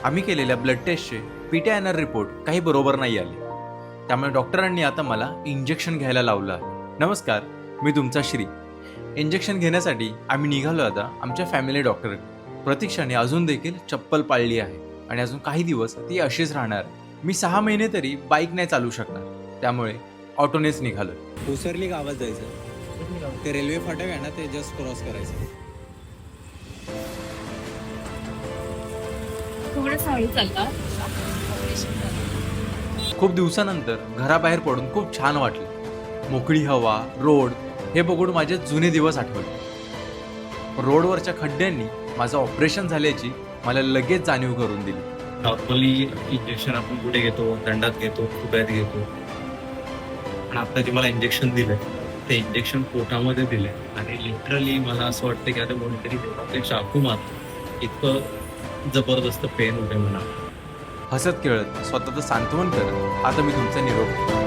आम्ही केलेल्या ब्लड टेस्टचे PTINR रिपोर्ट काही बरोबर नाही आले. त्यामुळे डॉक्टरांनी आता मला इंजेक्शन घ्यायला लावलं आहे. नमस्कार, मी तुमचा श्री. इंजेक्शन घेण्यासाठी आम्ही निघालो आता आमच्या फॅमिली डॉक्टरकडे. प्रतीक्षाने अजून देखील चप्पल पाळली आहे आणि अजून काही दिवस ती अशीच राहणार. मी 6 महिने तरी बाईक नाही चालू शकणार, त्यामुळे ऑटोनेच निघालो. उसरली गावात जायचं. ते रेल्वे फाटक आहे ना, ते जस्ट क्रॉस करायचं. थोडं हळू चालला. खूप दिवसानंतर घराबाहेर पडून खूप छान वाटलं. मोकळी हवा, रोड हे बघून माझे जुने दिवस आठवले. रोडवरच्या खड्ड्यांनी माझं ऑपरेशन झाल्याची मला लगेच जाणीव करून दिली. नॉर्मली इंजेक्शन आपण कुठे घेतो, दंडात घेतो, खुब्यात घेतो, पण आता जे मला इंजेक्शन दिलंय ते इंजेक्शन पोटामध्ये दिलंय आणि लिटरली मला असं वाटतं की आता कोणीतरी ते चाकू मारतो, इतकं जबरदस्त पेन होते मला. हसत खेळत स्वतःचं सांत्वन करत आता मी तुमचा निरोप घेतो.